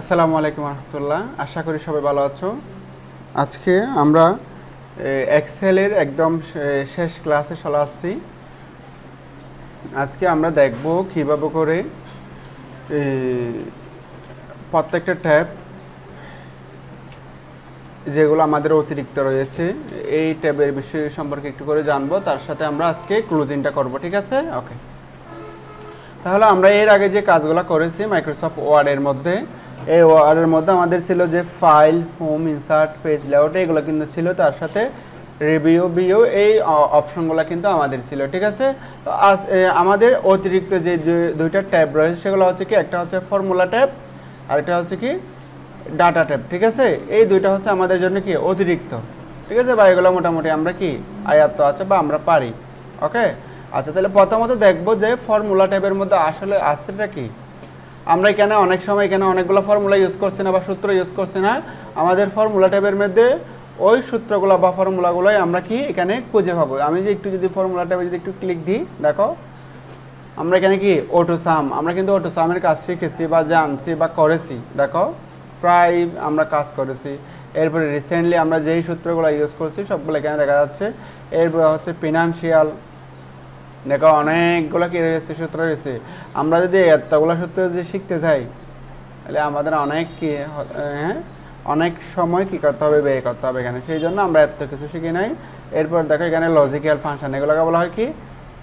আসসালামু আলাইকুম রহমতুল্লাহ। আশা করি সবাই ভালো আছো। আজকে আমরা এক্সেলের একদম শেষ ক্লাসে চলে আসছি। আজকে আমরা দেখব কিভাবে করে প্রত্যেকটা ট্যাব যেগুলো আমাদের অতিরিক্ত রয়েছে এই ট্যাবের বিষয় সম্পর্কে একটু করে জানবো, তার সাথে আমরা আজকে ক্লোজিংটা করব। ঠিক আছে, ওকে। তাহলে আমরা এর আগে যে কাজগুলো করেছি মাইক্রোসফট ওয়ার্ডের মধ্যে, এই ওয়ার্ডের মধ্যে আমাদের ছিল যে file, home, insert, page layout, এগুলো কিন্তু ছিল, তার সাথে রিভিউ এই অপশনগুলো কিন্তু আমাদের ছিল। ঠিক আছে, তো আজ আমাদের অতিরিক্ত যে দুইটা ট্যাব রয়েছে সেগুলো হচ্ছে কি, একটা হচ্ছে ফর্মুলা ট্যাব আর একটা হচ্ছে কি ডাটা ট্যাব। ঠিক আছে, এই দুইটা হচ্ছে আমাদের জন্য কি অতিরিক্ত। ঠিক আছে, বা এগুলো মোটামুটি আমরা কি আয়ত্ত আছে বা আমরা পারি। ওকে, আচ্ছা, তাহলে প্রথমত দেখবো যে ফর্মুলা ট্যাবের মধ্যে আসলে আসছেটা কি। আমরা এখানে অনেক সময় এখানে অনেকগুলো ফর্মুলা ইউজ করছি না বা সূত্র ইউজ করছি না। আমাদের ফর্মুলা ট্যাবের মধ্যে ওই সূত্রগুলো বা ফর্মুলাগুলোই আমরা কি এখানে খুঁজে পাবো। আমি যে একটু যদি ফর্মুলা ট্যাবে যদি একটু ক্লিক দিই, দেখো আমরা এখানে কি অটো সাম, আমরা কিন্তু অটো সামের কাজ শিখেছি বা জানছি বা করেছি। দেখো প্রায় আমরা কাজ করেছি। এরপরে রিসেন্টলি আমরা যেই সূত্রগুলো ইউজ করছি সবগুলো এখানে দেখা যাচ্ছে। এরপরে হচ্ছে ফিনান্সিয়াল, দেখো অনেকগুলো কি রয়েছে সূত্র রয়েছে। আমরা যদি এতগুলো সূত্র যদি শিখতে চাই তাহলে আমাদের অনেক কি অনেক সময় কি করতে হবে, ব্যয় করতে হবে এখানে। সেই জন্য আমরা এত কিছু শিখি নাই। এরপর দেখো এখানে লজিক্যাল ফাংশন, এগুলোকে বলা হয় কি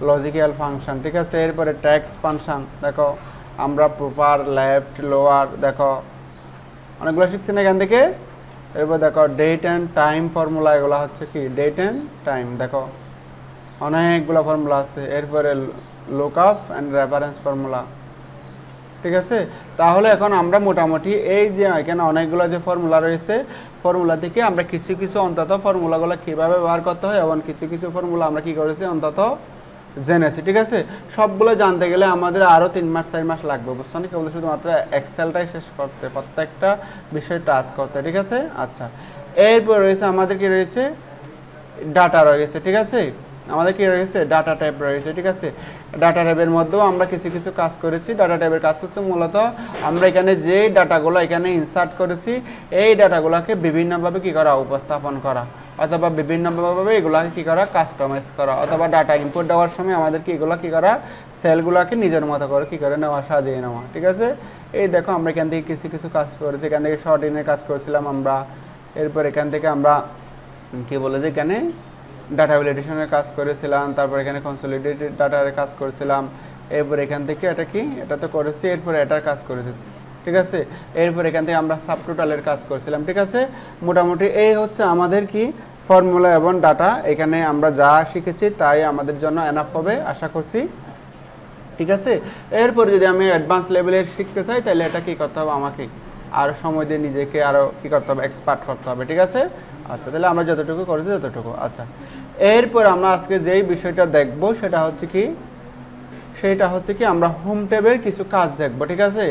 লজিক্যাল ফাংশন। ঠিক আছে, এরপরে ট্যাক্স ফাংশন, দেখো আমরা প্রপার, লেফট, লোয়ার, দেখো অনেকগুলো শিখছি না এখান থেকে। এরপর দেখো ডেট অ্যান্ড টাইম ফর্মুলা, এগুলো হচ্ছে কি ডেট অ্যান্ড টাইম, দেখো অনেকগুলো ফর্মুলা আছে। এরপরে look up and reference formula. ঠিক আছে, তাহলে এখন আমরা মোটামুটি এই যে এখানে অনেকগুলো যে ফর্মুলা রয়েছে, ফর্মুলা থেকে আমরা কিছু কিছু অন্তত ফর্মুলাগুলো কীভাবে ব্যবহার করতে হয় এবং কিছু কিছু ফর্মুলা আমরা কী করেছি অন্তত জেনেছি। ঠিক আছে, সবগুলো জানতে গেলে আমাদের আরও 3 মাস 4 মাস লাগবে, বুঝছো না, কেবল শুধুমাত্র এক্সেলটাই শেষ করতে, প্রত্যেকটা বিষয় টাচ করতে। ঠিক আছে, আচ্ছা, এরপর রয়েছে আমাদের কি রয়েছে ডাটা রয়েছে। ঠিক আছে, আমাদের কি রয়েছে ডাটা ট্যাব রয়েছে। ঠিক আছে, ডাটা ট্যাবের মধ্যেও আমরা কিছু কিছু কাজ করেছি। ডাটা ট্যাবের কাজ হচ্ছে মূলত আমরা এখানে যে ডাটাগুলো এখানে ইনসার্ট করেছি এই ডাটাগুলোকে বিভিন্নভাবে কি করা, উপস্থাপন করা, অথবা বিভিন্নভাবে এগুলোকে কি করা, কাস্টমাইজ করা, অথবা ডাটা ইনপুট দেওয়ার সময় আমাদের কি এগুলো কি করা, সেলগুলোকে নিজের মতো করে কি করে নেওয়া, সাজিয়ে নেওয়া। ঠিক আছে, এই দেখো আমরা এখান থেকে কিছু কিছু কাজ করেছি। এখান থেকে শর্ট ইনের কাজ করেছিলাম আমরা। এরপর এখান থেকে আমরা কি বলে যে এখানে ডাটা ভ্যালিডেশনের কাজ করেছিলাম, তারপর এখানে কনসলিডেটেড ডাটার কাজ করেছিলাম। এরপর এখান থেকে এটা কি, এটা তো করেছি, এরপর এটার কাজ করেছি। ঠিক আছে, এরপর এখান থেকে আমরা সাবটোটালের কাজ করেছিলাম। ঠিক আছে, মোটামুটি এই হচ্ছে আমাদের কি ফর্মুলা এবং ডাটা। এখানে আমরা যা শিখেছি তাই আমাদের জন্য এনাফ হবে আশা করছি। ঠিক আছে, এরপর যদি আমি অ্যাডভান্স লেভেলের শিখতে চাই তাহলে এটা কি করতে হবে, আমাকে আরও সময় দিয়ে নিজেকে আরও কী করতে হবে, এক্সপার্ট করতে হবে। ঠিক আছে, আচ্ছা, তাহলে আমরা যতটুকু করেছি ততটুকু। আচ্ছা, এরপর আমরা আজকে যেই বিষয়টা দেখব সেটা হচ্ছে কি আমরা হোম ট্যাবের কিছু কাজ দেখব। ঠিক আছে,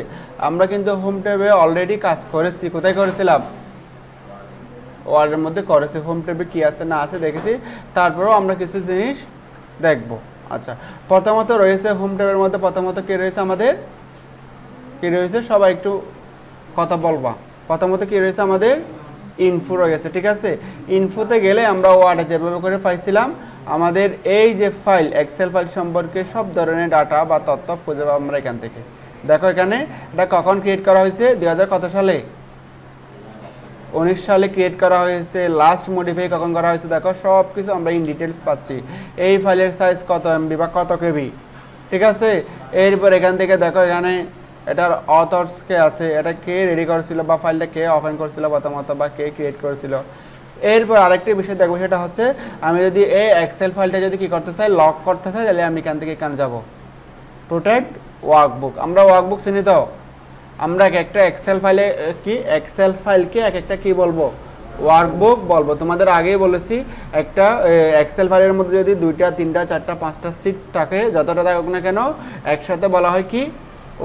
আমরা কিন্তু হোম ট্যাবে অলরেডি কাজ করেছি। কোথায় করেছিলাম, ওয়ার্ডের মধ্যে করেছি। হোম ট্যাবে কি আছে না আছে দেখেছি, তারপরেও আমরা কিছু জিনিস দেখব। আচ্ছা, প্রথমত রয়েছে হোম ট্যাবের মধ্যে, প্রথমত কি রয়েছে আমাদের, কি রয়েছে সবাই একটু কথা বলবা। প্রথমত কি রয়েছে আমাদের ইনফো রয়েছে। ঠিক আছে, ইনফোতে গেলে আমরা ওয়ার্ডে যেভাবে করে পাইছিলাম আমাদের এই যে ফাইল, এক্সেল ফাইল সম্পর্কে সব ধরনের ডাটা বা তথ্য খুঁজে পাবো আমরা এখান থেকে। দেখো এখানে এটা কখন ক্রিয়েট করা হয়েছে, 2000 কত সালে, 19 সালে ক্রিয়েট করা হয়েছে। লাস্ট মডিফাই কখন করা হয়েছে, দেখো সব কিছু আমরা ইন ডিটেলস পাচ্ছি। এই ফাইলের সাইজ কত এমবি বা কত কেবি। ঠিক আছে, এরপর এখান থেকে দেখো এখানে এটার অথর্স কে আছে, এটা কে রেডি করেছিল বা ফাইলটা কে ওপেন করেছিল প্রথমত বা কে ক্রিয়েট করেছিল। এরপর আরেকটি বিষয় দেখবো, সেটা হচ্ছে আমি যদি এই এক্সেল ফাইলটা যদি কি করতে চাই, লক করতে চাই, তাহলে আমি এখান থেকে এখানে যাব প্রোটেক্ট ওয়ার্কবুক। আমরা ওয়ার্কবুক চিনি তো, আমরা এক একটা এক্সেল ফাইলে কি এক্সেল ফাইলকে এক একটা কি বলবো, ওয়ার্কবুক বলবো। তোমাদের আগেই বলেছি একটা এক্সেল ফাইলের মধ্যে যদি 2টা 3টা 4টা 5টা সিট থাকে, যতটা থাকুক না কেন একসাথে বলা হয় কি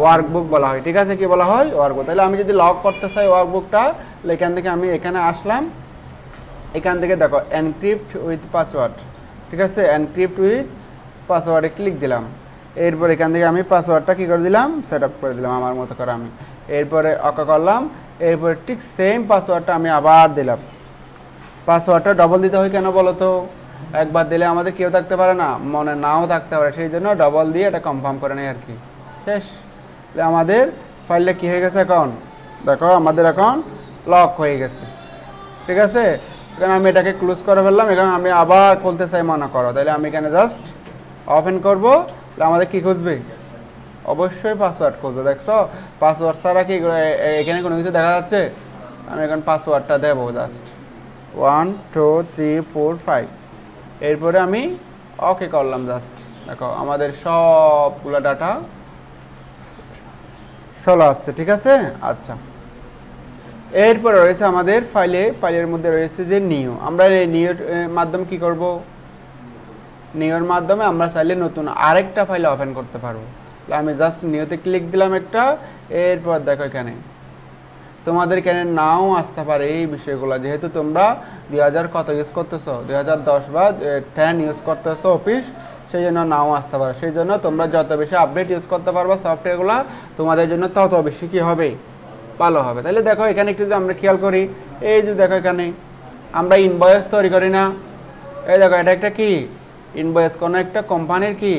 ওয়ার্কবুক বলা হয়। ঠিক আছে, কি বলা হয় ওয়ার্কবুক। তাহলে আমি যদি লক করতে চাই ওয়ার্কবুকটা, এখান থেকে আমি এখানে আসলাম, এখান থেকে দেখো এনক্রিপ্ট উইথ পাসওয়ার্ড। ঠিক আছে, এনক্রিপ্ট উইথ পাসওয়ার্ডে ক্লিক দিলাম। এরপর এখান থেকে আমি পাসওয়ার্ডটা কী করে দিলাম, সেট আপ করে দিলাম আমার মতো করে আমি। এরপরে ওকে করলাম, এরপরে ঠিক সেম পাসওয়ার্ডটা আমি আবার দিলাম। পাসওয়ার্ডটা ডবল দিতে হয় কেন বলো তো? একবার দিলে আমাদের কেউ থাকতে পারে না, মনে নাও থাকতে পারে, সেই জন্য ডবল দিয়ে এটা কনফার্ম করে নেই আর কি। শেষ। আমাদের ফাইলটা কী হয়ে গেছে এখন দেখো, আমাদের এখন লক হয়ে গেছে। ঠিক আছে, এখানে আমি এটাকে ক্লোজ করে ফেললাম। এখানে আমি আবার খুলতে চাই মনে করো, তাহলে আমি এখানে জাস্ট ওপেন করবো। আমাদের কি খুঁজবে? অবশ্যই পাসওয়ার্ড খুঁজবে। দেখছো পাসওয়ার্ড ছাড়া কি এখানে কোনো কিছু দেখা যাচ্ছে? আমি এখন পাসওয়ার্ডটা দেবো জাস্ট 1 2 3 4 5। এরপরে আমি ওকে করলাম জাস্ট। দেখো আমাদের সবগুলো ডাটা চলে আসছে। ঠিক আছে, আচ্ছা। এরপরে রয়েছে আমাদের ফাইলের মধ্যে রয়েছে যে নিউ। আমরা এই নিউর মাধ্যমে কি করব? নিউর মাধ্যমে আমরা চাইলে নতুন আরেকটা ফাইল ওপেন করতে পারবো। আমি জাস্ট নিউতে ক্লিক দিলাম একটা। এরপর দেখো এখানে তোমাদের এখানে নাও আসতে পারে এই বিষয়গুলো, যেহেতু তোমরা 2000 কত ইউজ করতেছো, 2010 বা 10 ইউজ করতেছো অফিস, সেই জন্য নাও আসতে পারে। সেই জন্য তোমরা যত বেশি আপডেট ইউজ করতে পারবো সফটওয়্যারগুলো, তোমাদের জন্য তত বেশি কী হবে? ভালো হবে। তাহলে দেখো এখানে একটু যদি আমরা খেয়াল করি, এই যে দেখো এখানে আমরা ইনভয়েস তৈরি করি না? এই দেখো এটা একটা কি ইনভয়েস, কোনো একটা কোম্পানির কি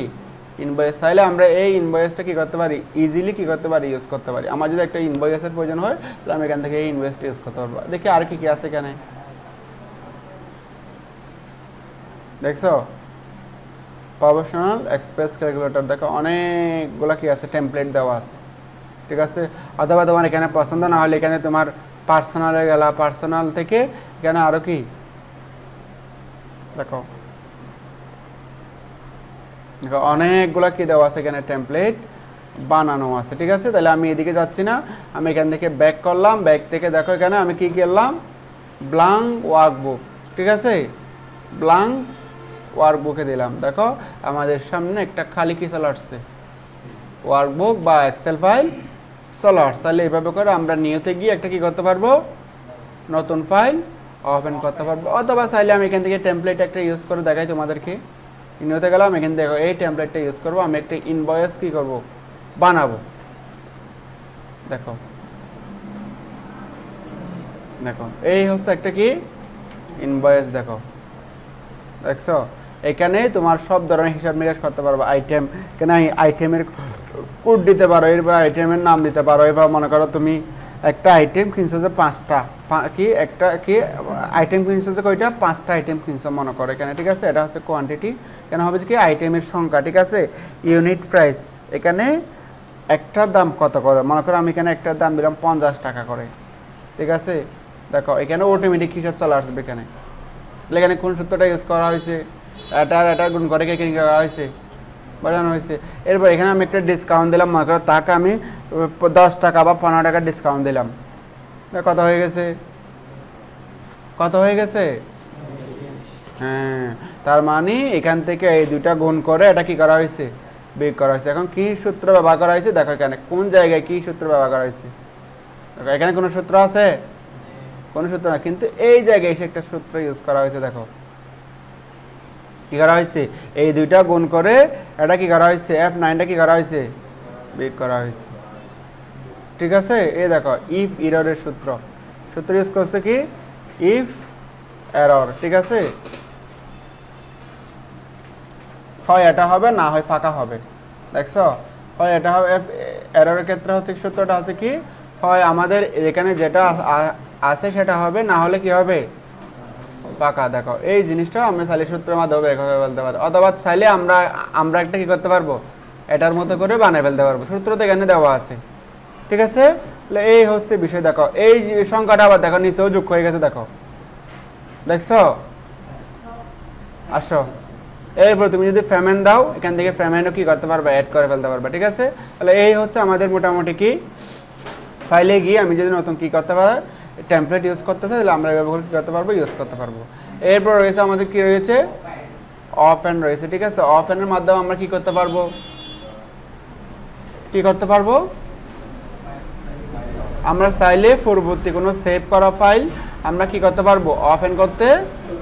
ইনভয়েস। চাইলে আমরা এই ইনভয়েসটা কী করতে পারি? ইজিলি কী করতে পারি? ইউজ করতে পারি। আমার যদি একটা ইনভয়েসের প্রয়োজন হয়, তাহলে আমি এখান থেকে এই ইনভয়েসটা ইউজ করতে পারবো। দেখি আর কি কি আছে এখানে, দেখছো প্রফেশনাল এক্সপ্রেস ক্যালকুলেটর। দেখো অনেকগুলো কি আছে, টেমপ্লেট দেওয়া আছে। ঠিক আছে, অথবা তোমার এখানে পছন্দ না হলে এখানে তোমার পার্সোনালে গেলা, পার্সোনাল থেকে এখানে আরও কি দেখো দেখো অনেকগুলো কি দেওয়া আছে, এখানে টেমপ্লেট বানানো আছে। ঠিক আছে, তাহলে আমি এদিকে যাচ্ছি না, আমি এখান থেকে ব্যাক করলাম। ব্যাক থেকে দেখো এখানে আমি কি করলাম? Blank workbook. ঠিক আছে, ব্ল্যাঙ্ক ওয়ার্কবুকে দিলাম। দেখো আমাদের সামনে একটা খালি কি চলে আসছে? ওয়ার্কবুক বা এক্সেল ফাইল চলে আসছে। তাহলে এইভাবে করে আমরা নিউতে গিয়ে একটা কি করতে পারবো? নতুন ফাইল ওপেন করতে পারবো। অথবা চাইলে আমি এখান থেকে টেমপ্লেট একটা ইউজ করে দেখাই তোমাদেরকে। নিউতে গেলাম, এখানে দেখো এই টেমপ্লেটটা ইউজ করবো। আমি একটা ইনভয়েস কি করব? বানাবো। দেখো দেখো এই হচ্ছে একটা কি ইনভয়েস। দেখো দেখছো এখানে তোমার সব ধরনের হিসাব নিকাশ করতে পারবো। আইটেম কেন আইটেমের কোড দিতে পারো, এরপর আইটেমের নাম দিতে পারো। এবার মনে করো তুমি একটা আইটেম কিনছো যে 5টা, কি একটা কি আইটেম কিনছো যে কয়টা? 5টা আইটেম কিনছো মনে করো এখানে। ঠিক আছে, এটা হচ্ছে কোয়ান্টিটি। কেন হবে কি আইটেমের সংখ্যা। ঠিক আছে, ইউনিট প্রাইস, এখানে একটার দাম কত করে? মনে করো আমি এখানে একটার দাম দিলাম 50 টাকা করে। ঠিক আছে, দেখো এখানে অটোমেটিক হিসাব চলে আসবে এখানে। এখানে কোন সূত্রটা ইউজ করা হয়েছে? এটা গুণ করে কে করা হয়েছে, বোঝানো হয়েছে। এরপর এখানে আমি একটা ডিসকাউন্ট দিলাম, মনে করো তাকে আমি 10 টাকা বা 15 টাকা ডিসকাউন্ট দিলাম। কত হয়ে গেছে? কত হয়ে গেছে? হ্যাঁ, তার মানে এখান থেকে এই দুইটা গুণ করে এটা কি করা হয়েছে? বিয়োগ করা হয়েছে। এখন কি সূত্র ব্যবহার করা হয়েছে দেখো এখানে, কোন জায়গায় কি সূত্র ব্যবহার করা হয়েছে। দেখো এখানে কোনো সূত্র আছে? কোনো সূত্র না, কিন্তু এই জায়গায় এসে একটা সূত্র ইউজ করা হয়েছে। দেখো কি করা হয়েছে? এই দুইটা গুণ করে এটা কি করা হয়েছে? F9টা কি করা হয়েছে? বিয়োগ করা হয়েছে। ঠিক আছে, এই দেখো ইফ এররের সূত্র ইউজ করছে কি? If error. ঠিক আছে, হয় এটা হবে, না হয় ফাঁকা হবে। দেখছো, হয় এটা হবে। এররের ক্ষেত্রে হচ্ছে সূত্রটা হচ্ছে কি? হয় আমাদের এখানে যেটা আছে সেটা হবে, না হলে কি হবে? ফাঁকা। দেখো এই জিনিসটা আমরা চাইলে সূত্রের মাধ্যমে বের করে ফেলতে পারি, অথবা চাইলে আমরা একটা কি করতে পারবো? এটার মতো করে বানিয়ে ফেলতে পারবো। সূত্র তো এখানে দেওয়া আছে। ঠিক আছে, তাহলে এই হচ্ছে বিষয়। দেখো এই সংখ্যাটা আবার দেখো নিচেও যোগ হয়ে গেছে। দেখো দেখছো, আসো এরপর তুমি যদি পেমেন্ট দাও, এখান থেকে পেমেন্টও কি করতে পারবে? অ্যাড করে ফেলতে পারবে। ঠিক আছে, তাহলে এই হচ্ছে আমাদের মোটামুটি কি ফাইলে গিয়ে আমি যদি নতুন কি করতে পারি টেমপ্লেট ইউজ করতে চাই, তাহলে আমরা এভাবে কি করতে পারবো? ইউজ করতে পারবো। এরপর রয়েছে আমাদের কি রয়েছে? ওপেন রয়েছে। ঠিক আছে, ওপেনের মাধ্যমে আমরা কি করতে পারবো? কি করতে পারবো? আমরা চাইলে পূর্ববর্তী কোনো সেভ করা ফাইল আমরা কি করতে পারবো? ওপেন করতে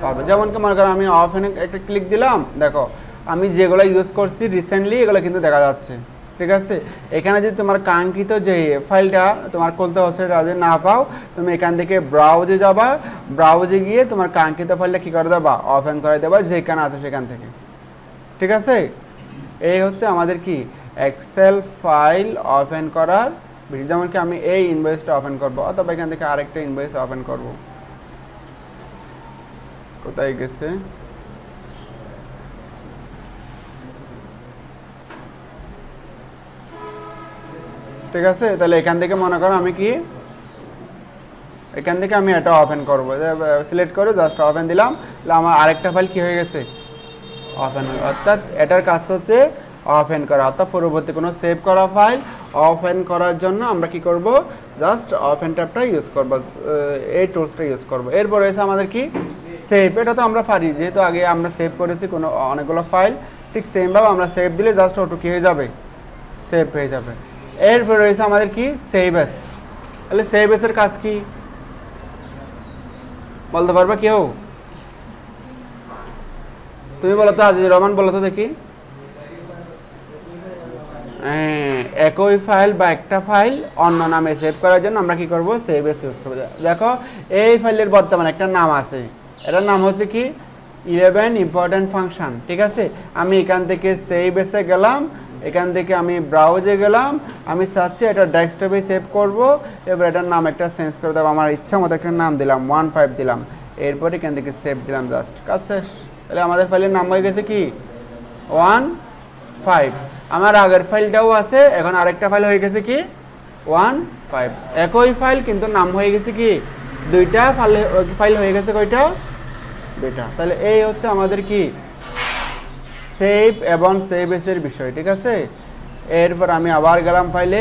পারবো। যেমন কি মনে করো আমি ওপেনে একটা ক্লিক দিলাম, দেখো আমি যেগুলো ইউজ করছি রিসেন্টলি এগুলো কিন্তু দেখা যাচ্ছে। ঠিক আছে। এখানে যদি তোমার কাঙ্ক্ষিত যে ফাইলটা তোমার খুলতে হচ্ছে যদি না পাও, তুমি এখান থেকে ব্রাউজে যাবা, ব্রাউজে গিয়ে তোমার কাঙ্ক্ষিত ফাইলটা কী করে দেবা, ওপেন করে দেবা যেখানে আছে সেখান থেকে। ঠিক আছে, এই হচ্ছে আমাদের কি এক্সেল ফাইল ওপেন করার বিষয়। যেমন কি আমি এই ইনভয়েসটা ওপেন করবো, অথবা এখান থেকে আরেকটা ইনভয়েস ওপেন করব। কোথায় গেছে, ঠিক আছে। তাহলে এখান থেকে মনে করো আমি কি এখান থেকে আমি এটা ওপেন করবো, সিলেক্ট করে জাস্ট ওপেন দিলাম, তাহলে আমার আরেকটা ফাইল কি হয়ে গেছে, ওপেন হয়ে। অর্থাৎ এটার কাজ হচ্ছে ওপেন করা, অর্থাৎ পরবর্তী কোনো সেভ করা ফাইল ওপেন করার জন্য আমরা কি করব, জাস্ট ওপেন ট্যাবটা ইউজ করব, এই টুলসটা ইউজ করব। এরপর রয়েছে আমাদের কি সেভ, এটা তো আমরা পারি যেহেতু আগে আমরা সেভ করেছি কোনো অনেকগুলো ফাইল, ঠিক সেমভাবে আমরা সেভ দিলে জাস্ট অটো কি হয়ে যাবে, সেভ হয়ে যাবে। এরপর রয়েছে আমাদের কি সেভ এস। তাহলে সেভ এসের কাজ কি বলতে পারবে কেউ? তুমি বলো তো, আজিজুর রহমান বলো তো দেখি। একই ফাইল বা একটা ফাইল অন্য নামে সেভ করার জন্য আমরা কি করব, সেভ এস ইউজ করব। দেখো এই ফাইলের বর্তমানে একটা নাম আছে, এটার নাম হচ্ছে কি 11 ইম্পর্টেন্ট ফাংশন। ঠিক আছে, আমি এখান থেকে সেভ এসে গেলাম, এখান থেকে আমি ব্রাউজে গেলাম, আমি চাচ্ছি এটা ডেস্কটপে সেভ করব। এবার এটার নাম একটা চেঞ্জ করে দেবো, আমার ইচ্ছা মতো একটা নাম দিলাম 15 দিলাম, এরপর এখান থেকে সেভ দিলাম, জাস্ট কাজ শেষ। তাহলে আমাদের ফাইলের নাম হয়ে গেছে কি 15। আমার আগের ফাইলটাও আছে, এখন আরেকটা ফাইল হয়ে গেছে কি 15। একই ফাইল কিন্তু নাম হয়ে গেছে কি দুইটা ফাইল হয়ে গেছে, কয়টা, দুইটা। তাহলে এই হচ্ছে আমাদের কি সেভ এবং সেভ এসের বিষয়। ঠিক আছে, এরপর আমি আবার গেলাম ফাইলে,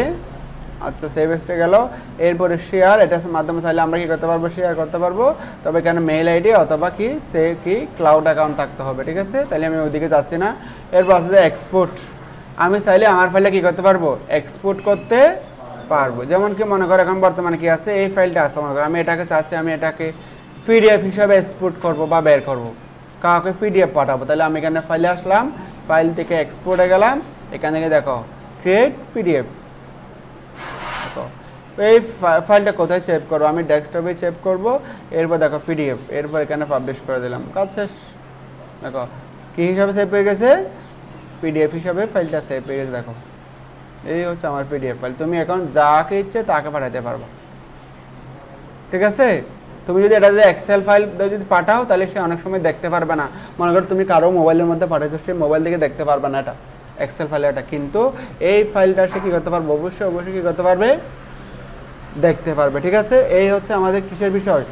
আচ্ছা সেভ এসটা গেল। এরপরে শেয়ার, এটার মাধ্যমে চাইলে আমরা কি করতে পারবো, শেয়ার করতে পারবো, তবে এখানে মেইল আইডি অথবা কি সে কি ক্লাউড অ্যাকাউন্ট থাকতে হবে। ঠিক আছে, তাহলে আমি ওইদিকে যাচ্ছি না। এরপর আছে যে এক্সপোর্ট, আমি চাইলে আমার ফাইলে কি করতে পারবো, এক্সপোর্ট করতে পারবো। যেমন কি মনে করো এখন বর্তমানে কি আছে, এই ফাইলটা আছে, মনে করো আমি এটাকে চাচ্ছি আমি এটাকে পিডিএফ হিসাবে এক্সপোর্ট করব বা বের করব, কাউকে পিডিএফ পাঠাবো। তাহলে আমি এখানে ফাইলে আসলাম, ফাইল থেকে এক্সপোর্টে গেলাম, এখান থেকে দেখো ক্রিয়েট পিডিএফ। দেখো এই ফাইলটা কোথায় সেভ করবো, আমি ডেস্কটপে সেভ করব। এরপর দেখো পিডিএফ, এরপর এখানে পাবলিশ করে দিলাম, কাজ শেষ। দেখো কী হিসাবে সেভ হয়ে গেছে, পিডিএফ হিসাবে ফাইলটা সেভ হয়ে গেছে। দেখো এই হচ্ছে আমার পিডিএফ ফাইল, তুমি এখন যাকে ইচ্ছে তাকে পাঠাতে পারবা। ঠিক আছে, তুমি যদি এটা যদি এক্সেল ফাইল যদি পাঠাও তাহলে সে অনেক সময় দেখতে পারবে না, মনে করো তুমি কারো মোবাইলের মধ্যে পাঠাচ্ছো, সে মোবাইল থেকে দেখতে পারবে না এটা এক্সেল ফাইলে এটা, কিন্তু এই ফাইলটা সে কী করতে পারবে, অবশ্যই কী করতে পারবে, দেখতে পারবে। ঠিক আছে, এই হচ্ছে আমাদের কিসের বিষয়,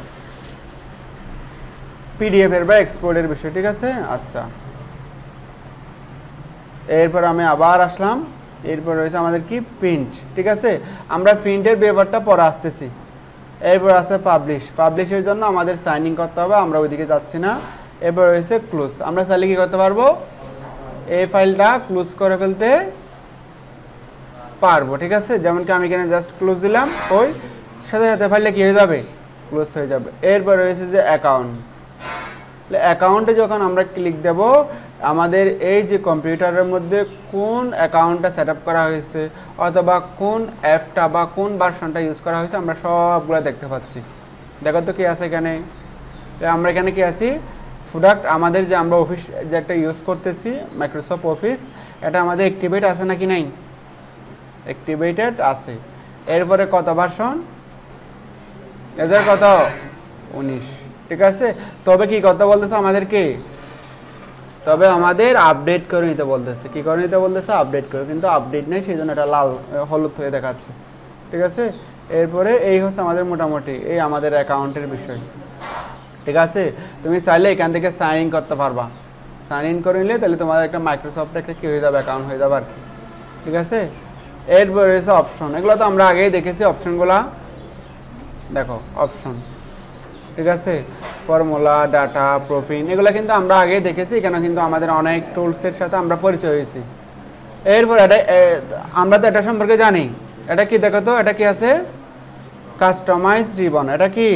পিডিএফ এর বা এক্সপোর্টের বিষয়। ঠিক আছে, আচ্ছা এরপর আমি আবার আসলাম, এরপর রয়েছে আমাদের কি প্রিন্ট। ঠিক আছে, আমরা প্রিন্টের ব্যাপারটা পরে আসতেছি। এরপর আছে পাবলিশ, পাবলিশের জন্য আমাদের সাইন ইন করতে হবে, আমরা ওইদিকে যাচ্ছি না। এরপর রয়েছে ক্লোজ, আমরা চাইলে কি করতে পারবো, এই ফাইলটা ক্লোজ করে ফেলতে পারবো। ঠিক আছে, যেমন কি আমি এখানে জাস্ট ক্লোজ দিলাম, ওই সাথে সাথে ফাইলটা কি হয়ে যাবে, ক্লোজ হয়ে যাবে। এরপর রয়েছে যে অ্যাকাউন্ট, অ্যাকাউন্টে যখন আমরা ক্লিক দেব, আমাদের এই যে কম্পিউটারের মধ্যে কোন অ্যাকাউন্টটা সেট আপ করা হয়েছে অথবা কোন অ্যাপটা বা কোন ভার্সনটা ইউজ করা হয়েছে আমরা সবগুলো দেখতে পাচ্ছি। দেখো তো কি আছে এখানে, আমরা এখানে কি আছি, প্রোডাক্ট আমাদের যে আমরা অফিস যেটা ইউজ করতেছি মাইক্রোসফট অফিস, এটা আমাদের অ্যাক্টিভেট আছে নাকি নাই, অ্যাক্টিভেটেড আছে। এরপরে কত ভার্সন, এদের কত 19। ঠিক আছে, তবে কি কথা বলতেছে আমাদেরকে, তবে আমাদের আপডেট করে নিতে বলতেছে, কি করে নিতে বলতেছে, আপডেট করে, কিন্তু আপডেট নেই সেই জন্য এটা লাল হলুদ হয়ে দেখাচ্ছে। ঠিক আছে, এরপরে এই হচ্ছে আমাদের মোটামুটি এই আমাদের অ্যাকাউন্টের বিষয়। ঠিক আছে, তুমি চাইলে এখান থেকে সাইন ইন করতে পারবা, সাইন ইন করে নিলে তাহলে তোমাদের একটা মাইক্রোসফট একটা কী হয়ে যাবে, অ্যাকাউন্ট হয়ে যাবে আর কি। ঠিক আছে, এরপরে রয়েছে অপশন, এগুলো তো আমরা আগেই দেখেছি অপশনগুলা, দেখো অপশন। ঠিক আছে, ফর্মুলা, ডাটা, প্রোফিন, এগুলো কিন্তু আমরা আগেই দেখেছি, এখানে কিন্তু আমাদের অনেক টুলসের সাথে আমরা পরিচয় হয়েছি। এরপর এটা আমরা তো এটা সম্পর্কে জানি, এটা কি দেখো তো, এটা কি আছে, কাস্টমাইজ রিবন। এটা কি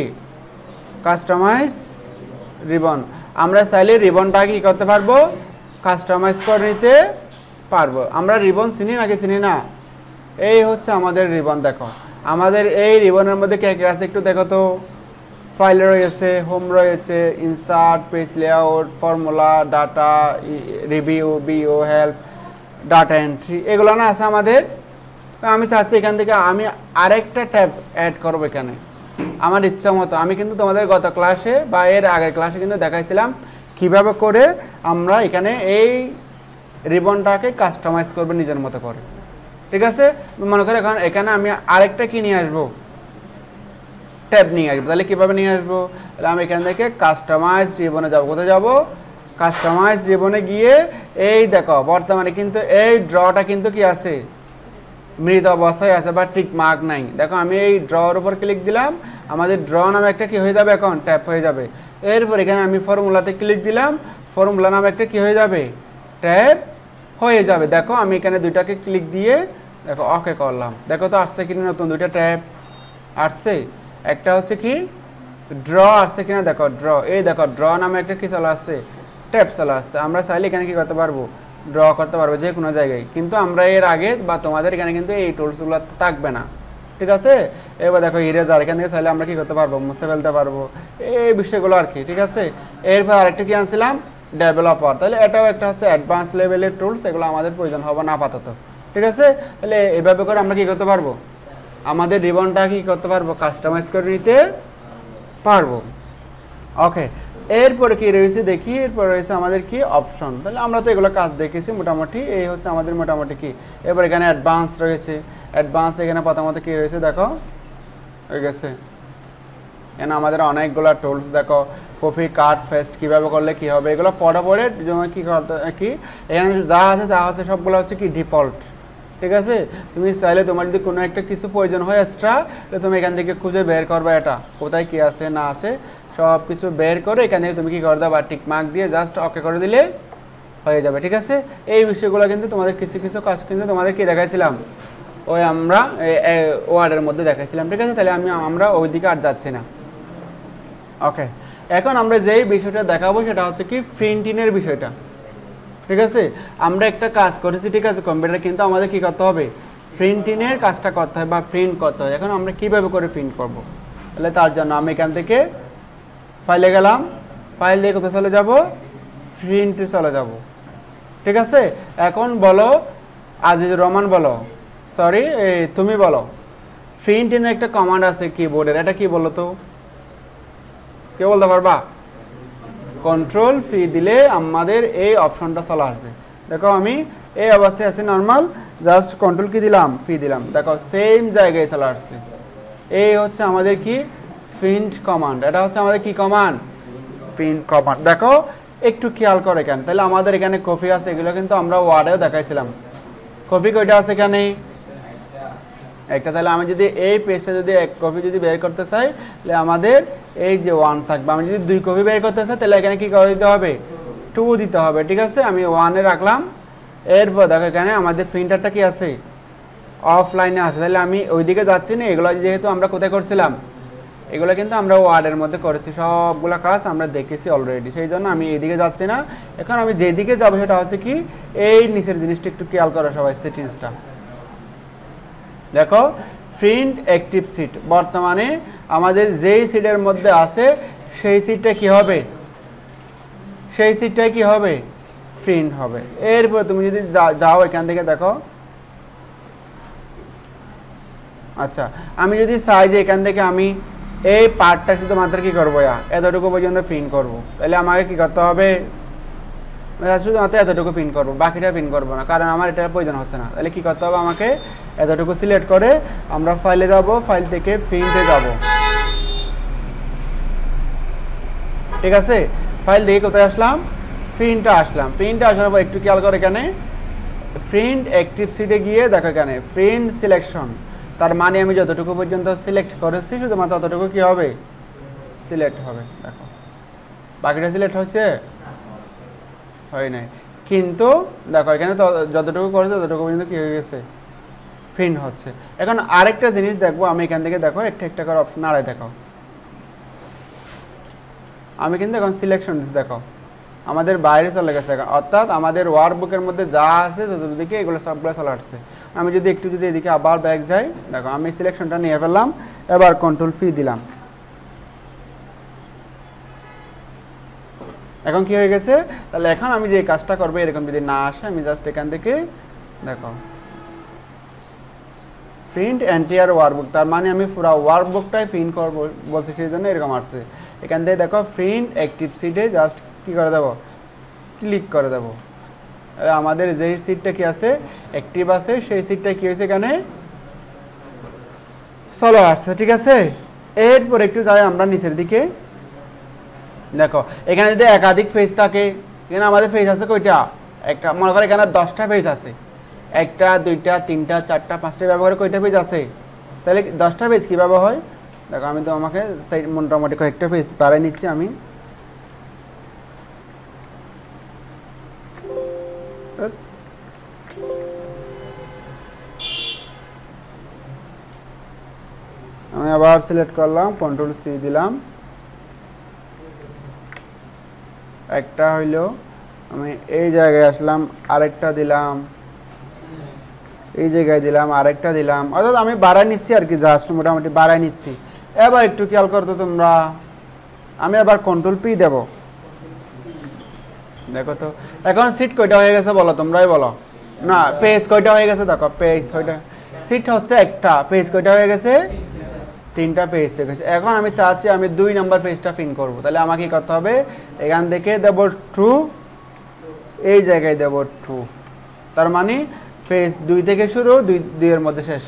কাস্টমাইজ রিবন, আমরা চাইলে রিবনটা কি করতে পারবো, কাস্টমাইজ করে নিতে পারবো। আমরা রিবন চিনি নাকি চিনি না? এই হচ্ছে আমাদের রিবন। দেখো আমাদের এই রিবনের মধ্যে কে কে আছে একটু দেখো তো। ফাইল রয়েছে, হোম রয়েছে, insert, page layout, formula, data, review, view, help, data entry, এগুলো না আছে আমাদের। আমি চাচ্ছি এখান থেকে আমি আরেকটা ট্যাব অ্যাড করবো এখানে আমার ইচ্ছা মতো। আমি কিন্তু তোমাদের গত ক্লাসে বা এর আগের ক্লাসে কিন্তু দেখাইছিলাম কিভাবে করে আমরা এখানে এই রিবনটাকে কাস্টমাইজ করবো নিজের মতো করে। ঠিক আছে, মনে করো এখন এখানে আমি আরেকটা কি নিয়ে আসবো, ট্যাব নিয়ে আসবো। তাহলে কীভাবে নিয়ে আসবো? তাহলে আমি এখান থেকে কাস্টমাইজ রিবনে যাবো। কোথায় যাবো? কাস্টমাইজ রিবনে গিয়ে এই দেখো বর্তমানে কিন্তু এই ড্রটা কিন্তু কি আছে, মৃত অবস্থায় আছে বা টিক মার্ক নাই। দেখো আমি এই ড্রর উপর ক্লিক দিলাম, আমাদের ড্র নামে একটা কি হয়ে যাবে, এখন ট্যাপ হয়ে যাবে। এরপর এখানে আমি ফর্মুলাতে ক্লিক দিলাম, ফর্মুলা নামে একটা কি হয়ে যাবে, ট্যাব হয়ে যাবে। দেখো আমি এখানে দুইটাকে ক্লিক দিয়ে দেখো ওকে করলাম। দেখো তো আসছে কিনা নতুন দুইটা ট্যাব আসছে। একটা হচ্ছে কি ড্র আসছে কিনা দেখো, ড্র, এই দেখো ড্র নামে একটা কি চলে আসছে, ট্যাব চলে আসছে। আমরা চাইলে এখানে কি করতে পারবো, ড্র করতে পারবো যে কোনো জায়গায়। কিন্তু আমরা এর আগে বা তোমাদের এখানে কিন্তু এই টুলসগুলো থাকবে না। ঠিক আছে, এবার দেখো ইরেজার, এখান থেকে চাইলে আমরা কি করতে পারবো, মুছে ফেলতে পারবো, এই বিষয়গুলো আর কি। ঠিক আছে, এরপর আরেকটা কি আনছিলাম, ডেভেলপার। তাহলে এটাও একটা হচ্ছে অ্যাডভান্স লেভেলের টুলস, এগুলো আমাদের প্রয়োজন হবে না আপাতত। ঠিক আছে, তাহলে এভাবে করে আমরা কি করতে পারবো, আমাদের রিবনটা কি করতে পারবো, কাস্টমাইজ করে নিতে পারবো। ওকে, এরপরে কি রয়েছে দেখি, এরপর রয়েছে আমাদের কি অপশন। তাহলে আমরা তো এগুলো কাজ দেখেছি মোটামুটি, এই হচ্ছে আমাদের মোটামুটি কি। এবার এখানে অ্যাডভান্স রয়েছে, অ্যাডভান্স এখানে প্রথমত কি রয়েছে দেখো, হয়ে গেছে এখানে আমাদের অনেকগুলো টুলস। দেখো কপি, কাট, পেস্ট কীভাবে করলে কি হবে, এগুলো পরে পরে কি করতে কি, এখানে যা আছে তা হচ্ছে সবগুলো হচ্ছে কি ডিফল্ট। ঠিক আছে, তুমি চাইলে তোমার যদি কোনো একটা কিছু প্রয়োজন হয় এক্সট্রা, তাহলে তুমি এখান থেকে খুঁজে বের করবে এটা কোথায় কি আছে না আছে, সব কিছু বের করে এখানে তুমি কি করে দাও, বা টিক মার্ক দিয়ে জাস্ট ওকে করে দিলে হয়ে যাবে। ঠিক আছে, এই বিষয়গুলো কিন্তু তোমাদের কিছু কিছু কাজ কিন্তু তোমাদের কি দেখাইছিলাম, ওই আমরা ওয়ার্ডের মধ্যে দেখাইছিলাম। ঠিক আছে, তাহলে আমরা ওই দিকে আর যাচ্ছি না। ওকে, এখন আমরা যেই বিষয়টা দেখাবো সেটা হচ্ছে কি প্রিন্টিংয়ের বিষয়টা। ঠিক আছে, আমরা একটা কাজ করেছি, ঠিক আছে, কম্পিউটার কিন্তু আমাদের কি করতে হবে, প্রিন্টিংয়ের কাজটা করতে হয় বা প্রিন্ট করতে হয়। এখন আমরা কিভাবে করে প্রিন্ট করব, তাহলে তার জন্য আমি এখান থেকে ফাইলে গেলাম, ফাইল দিয়ে কোথায় চলে যাব, প্রিন্টে চলে যাব। ঠিক আছে, এখন বলো আজিজুর রহমান বলো, সরি তুমি বলো, প্রিন্টিং একটা কমান্ড আছে কিবোর্ডের, এটা কি বলো তো, কে বলতে পারবা? কন্ট্রোল ফি দিলে আমাদের এই অপশনটা চলে আসবে। দেখো আমি এই অবস্থায় আছি নর্মাল, জাস্ট কন্ট্রোল কি দিলাম, ফি দিলাম, দেখো সেম জায়গায় চলে আসছে। এই হচ্ছে আমাদের কি প্রিন্ট কমান্ড, এটা হচ্ছে আমাদের কি কমান্ড, প্রিন্ট কমান্ড। দেখো একটু খেয়াল করে কেন, তাহলে আমাদের এখানে কপি আছে, এগুলো কিন্তু আমরা ওয়ার্ডেও দেখাইছিলাম। কপি কয়টা আছে এখানে, একটা। তাহলে আমি যদি এই পেজটা যদি এক কপি যদি বের করতে চাই, তাহলে আমাদের এই যে 1 থাকবে। আমি যদি 2 কপি বের করতে চাই, তাহলে এখানে কি করে দিতে হবে, 2 দিতে হবে। ঠিক আছে, আমি 1-এ রাখলাম। এরপর দেখো এখানে আমাদের প্রিন্টারটা কি আছে, অফলাইনে আছে। তাহলে আমি ওইদিকে যাচ্ছি না, এগুলো যেহেতু আমরা কোথায় করছিলাম, এগুলো কিন্তু আমরা ওয়ার্ডের মধ্যে করেছি, সবগুলো কাজ আমরা দেখেছি অলরেডি, সেই জন্য আমি এইদিকে যাচ্ছি না। এখন আমি যেদিকে যাবো সেটা হচ্ছে কি এই নিচের জিনিসটা একটু খেয়াল করো সবাই, সেটিংসটা দেখো, প্রিন্ট অ্যাক্টিভ সিট। বর্তমানে আমাদের যেই সিটের মধ্যে আছে সেই সিটটা কি হবে, সেই সিটটাই কি হবে, প্রিন্ট হবে। এরপর তুমি যদি যাও এখান থেকে দেখো, আচ্ছা আমি যদি চাই যে এখান থেকে আমি এই পার্টটা শুধুমাত্র কি করবো, এতটুকু পর্যন্ত প্রিন্ট করবো, তাহলে আমাকে কি করতে হবে, শুধুমাত্র এতটুকু প্রিন্ট করবো, বাকিটা প্রিন্ট করবো না, কারণ আমার এটার প্রয়োজন হচ্ছে না। তাহলে কি করতে হবে, আমাকে এতটুকু সিলেক্ট করে আমরা ফাইলে যাব, ফাইল থেকে প্রিন্টে যাব। ঠিক আছে, ফাইল দিয়ে কোথায় আসলাম, প্রিন্টে আসলাম। প্রিন্টে আসার পর একটু খেয়াল করে এখানে প্রিন্ট অ্যাক্টিভ সিটে গিয়ে দেখো এখানে প্রিন্ট সিলেকশন, তার মানে আমি যতটুকু পর্যন্ত সিলেক্ট করেছি শুধুমাত্র ততটুকু কি হবে, সিলেক্ট হবে। দেখো বাকিটা সিলেক্ট হচ্ছে, হয় নাই, কিন্তু দেখো এখানে তো যতটুকু করেছে ততটুকু পর্যন্ত কি হয়ে গেছে, প্রিন্ট হচ্ছে। এখন আরেকটা জিনিস দেখবো, আমি এখান থেকে দেখো একটা একটা করে অপশন আড়াই দেখো, আমি কিন্তু এখন সিলেকশন দিচ্ছি। দেখো আমাদের বাইরে চলে গেছে এখন, অর্থাৎ আমাদের ওয়ার্কবুকের মধ্যে যা আছে চতুর্দিকে এগুলো সবগুলো চলে আসছে। আমি যদি একটু যদি এদিকে আবার ব্যাক যাই, দেখো আমি সিলেকশনটা নিয়ে ফেললাম, এবার কন্ট্রোল ফি দিলাম। এখন কি হয়ে গেছে, তাহলে এখন আমি যে কাজটা করবো এরকম যদি না আসে, আমি জাস্ট এখান থেকে দেখো প্রিন্ট এন্টায়ার ওয়ার্কবুক, তার মানে আমি পুরো ওয়ার্কবুকটাই প্রিন্ট করবো বলছি, সেই জন্য এরকম আসছে। এখান থেকে দেখো প্রিন্ট অ্যাক্টিভ সিটে জাস্ট কি করে দেবো, ক্লিক করে দেবো। আমাদের যেই সিটটা কি আছে অ্যাক্টিভ আছে, সেই সিটটা কি হয়েছে এখানে চলে আসছে, ঠিক আছে। এরপর একটু যাই আমরা নিচের দিকে, দেখো এখানে যদি একাধিক পেজ থাকে, এখানে আমাদের পেজ আছে কয়টা, একটা, মনে করো এখানে 10টা পেজ আছে, 1টা 2টা 3টা 4টা 5টা ব্যবহার কয়টা পেজ আছে, তাহলে 10টা পেজ কীভাবে হয় দেখো। আমি তো আমাকে মোটামুটি কয়েকটা পেজ বাড়াই নিচ্ছি আমি। আমি আবার সিলেক্ট করলাম, কন্ট্রোল সি দিলাম, একটা হইলো, আমি এই জায়গায় আসলাম, আরেকটা দিলাম, এই জায়গায় দিলাম, আরেকটা দিলাম, অর্থাৎ আমি বাড়াই নিচ্ছি আর কি, জাস্ট মোটামুটি বাড়াই নিচ্ছি। এবার একটু খেয়াল করতো তোমরা, আমি আবার কন্ট্রোল পি দেব, দেখো তো এখন সিট কয়টা হয়ে গেছে বলো, তোমরাই বলো না, পেজ কয়টা হয়ে গেছে দেখো, পেজ কয়টা, সিট হচ্ছে একটা, পেজ কয়টা হয়ে গেছে 3টা পেজ হয়ে গেছে। এখন আমি চাচ্ছি আমি 2 নম্বর পেজটা প্রিন্ট করব, তাহলে আমাকে কি করতে হবে, এখান থেকে দেব ট্রু, এই জায়গায় দেব ট্রু, তার মানে পেজ 2 থেকে শুরু, 2 এর মধ্যে শেষ।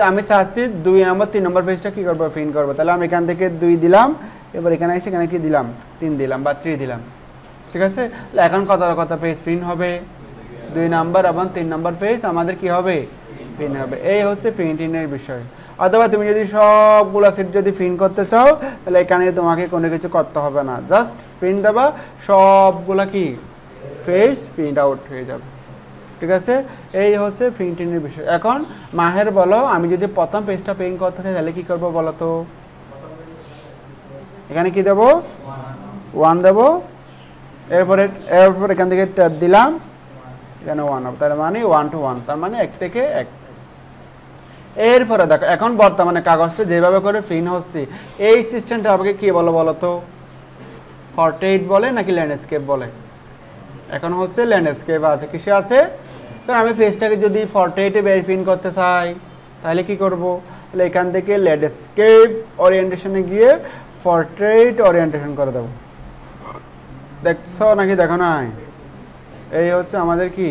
আমি চাচ্ছি 2 নম্বর 3 নম্বর পেজটা কি করবো, প্রিন্ট করবো, তাহলে আমি এখান থেকে 2 দিলাম, এবার এখানে এসে এখানে কি দিলাম 3 দিলাম বা 3 দিলাম, ঠিক আছে। এখন কত পেজ প্রিন্ট হবে, 2 নাম্বার এবং 3 নম্বর পেজ আমাদের কি হবে, প্রিন্ট হবে। এই হচ্ছে প্রিন্টিংয়ের বিষয়। অথবা তুমি যদি সবগুলো সিট যদি প্রিন্ট করতে চাও, তাহলে এখানে তোমাকে কোনো কিছু করতে হবে না, জাস্ট প্রিন্ট দেবা, সবগুলা কি পেজ প্রিন্ট আউট হয়ে যাবে, ঠিক আছে। এই হচ্ছে প্রিন্টিংয়ের বিষয়। এখন মাহের বলো, আমি যদি প্রথম পেজটা প্রিন্ট করতে চাই তাহলে কি করবো বলো তো, এখানে কি দেবো 1 দেবো, এরপর এখান থেকে ট্যাব দিলাম, এখানে 1 হবে, তার মানে 1 to 1, তার মানে 1 থেকে 1। এরপরে দেখো এখন বর্তমানে কাগজটা যেভাবে করে প্রিন্ট হচ্ছে, এই সিস্টেমটা আমাকে কি বলো তো, পোর্ট্রেট বলে নাকি ল্যান্ডস্কেপ বলে, এখন হচ্ছে ল্যান্ডস্কেপ আছে, কিসে আছে, কারণ আমি পেজটাকে যদি পোর্ট্রেটে প্রিন্ট করতে চাই তাহলে কি করব, তাহলে এখান থেকে ল্যান্ডস্কেপ ওরিয়েন্টেশনে গিয়ে পোর্ট্রেট ওরিয়েন্টেশন করে দেবো। দেখছো নাকি দেখো নাই, এই হচ্ছে আমাদের কি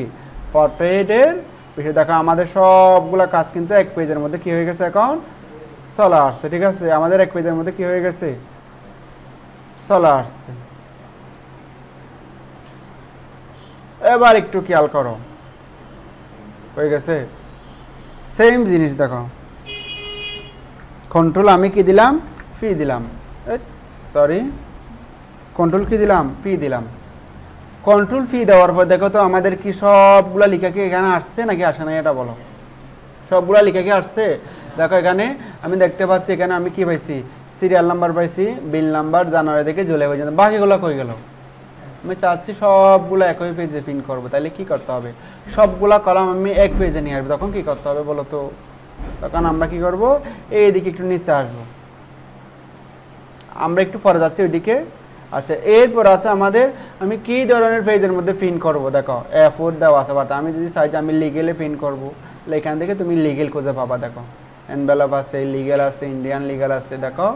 পোর্ট্রেটের বিষয়। দেখো আমাদের সবগুলা কাজ কিন্তু 1 পেজের মধ্যে কি হয়ে গেছে, এখন চলে আসছে, ঠিক আছে। আমাদের 1 পেজের মধ্যে কি হয়ে গেছে, চলে আসছে। এবার একটু খেয়াল করো, হয়ে গেছে সেম জিনিস, দেখো কন্ট্রোল আমি কি দিলাম, ফি দিলাম, সরি কন্ট্রোল কি দিলাম, ফি দিলাম। কন্ট্রোল ফি দেওয়ার পর দেখো তো আমাদের কি সবগুলা লেখা কি এখানে আসছে নাকি আসে না, এটা বলো, সবগুলা লেখা কি আসছে। দেখো এখানে আমি দেখতে পাচ্ছি, এখানে আমি কি পাইছি, সিরিয়াল নাম্বার পাইছি, বিল নাম্বার, জানুয়ারি থেকে জুলাই পর্যন্ত, বাকিগুলো কই গেল। আমি চাচ্ছি সবগুলো একই পেজে প্রিন্ট করবো, তাহলে কি করতে হবে, সবগুলা কলাম আমি 1 পেজে নিয়ে আসবো, তখন কি করতে হবে বলো তো, তখন আমরা কি করব, এইদিকে একটু নিচে আসবো, আমরা একটু পরে যাচ্ছি ওইদিকে। আচ্ছা এরপর আছে আমাদের, আমি কি ধরনের পেজের মধ্যে প্রিন্ট করব, দেখো A4 দেওয়া আছে, বাট আমি যদি চাই যে আমি লিগেলে প্রিন্ট করবো, তাহলে এখান থেকে তুমি লিগেল খুঁজে পাবা, দেখো এনভেলপ আছে, লিগেল আছে, ইন্ডিয়ান লিগেল আছে, দেখো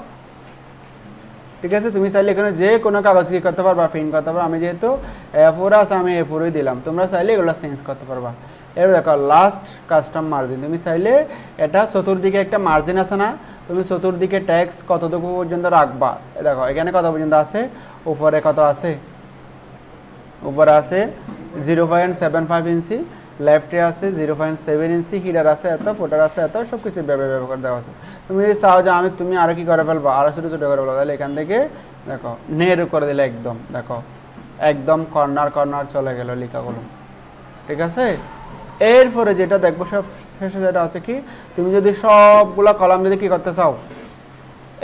ঠিক আছে। তুমি চাইলে এখানে যে কোনো কাগজ কি করতে পারবা, প্রিন্ট করতে পারবা। আমি যেহেতু A4 আছে আমি A4ই দিলাম, তোমরা চাইলে এগুলো চেঞ্জ করতে পারবা। এবার দেখো লাস্ট কাস্টম মার্জিন, তুমি চাইলে এটা চতুর্দিকে একটা মার্জিন আছে না, তুমি চতুর্দিকে ট্যাক্স কতটুকু পর্যন্ত রাখবা, দেখো এখানে কত পর্যন্ত আছে, উপরে কত আছে, উপরে আছে 0.75 ইঞ্চি, লেফটে আছে 0.7 ইঞ্চি, হিডার আছে এত, ফুটার আছে এত, সব কিছু ব্যবহার দেওয়া আছে। তুমি যদি চাও যে তুমি আরও কি করে ফেলবো, আরও ছোটো ছোটো করে ফেলবো, তাহলে এখান থেকে দেখো নেড়ু করে দিলে একদম, দেখো একদম কর্নার চলে গেল লেখাগুলো, ঠিক আছে। এরপরে যেটা দেখবো সব শেষে, যেটা হচ্ছে কি, তুমি যদি সবগুলো কলাম যদি কি করতে চাও,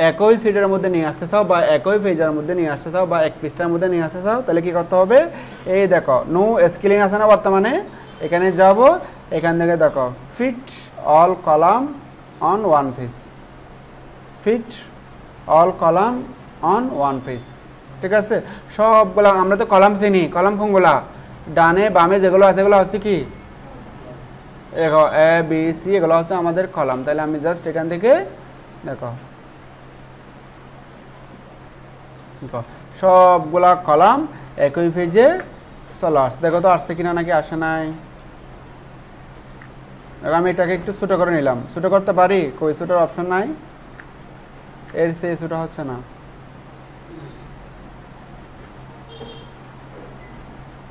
একই সিটের মধ্যে নিয়ে আসতে চাও বা একই পেজের মধ্যে নিয়ে আসতে চাও বা এক পৃষ্ঠার মধ্যে নিয়ে আসতে চাও, তাহলে কি করতে হবে, এই দেখো নো স্কেলিং আছে না বর্তমানে, এখানে যাব, এখান থেকে দেখো fit all column on one page, fit all column on one page. ঠিক আছে, সবগুলো আমরা তো কলাম চিনি, কলাম কোনগুলা, ডানে বামে যেগুলো আছে এগুলো হচ্ছে কি দেখো এ বি সি, এগুলো হচ্ছে আমাদের কলাম। তাহলে আমি জাস্ট এখান থেকে দেখো সবগুলা কলাম একই পেজে চলে আসছে। দেখো তো আসছে কিনা নাকি আসে নাই। দেখো আমি এটাকে একটু ছোটো করে নিলাম, ছোটো করতে পারি, কই ছোটোর অপশন নাই, এর সে ছোটো হচ্ছে না।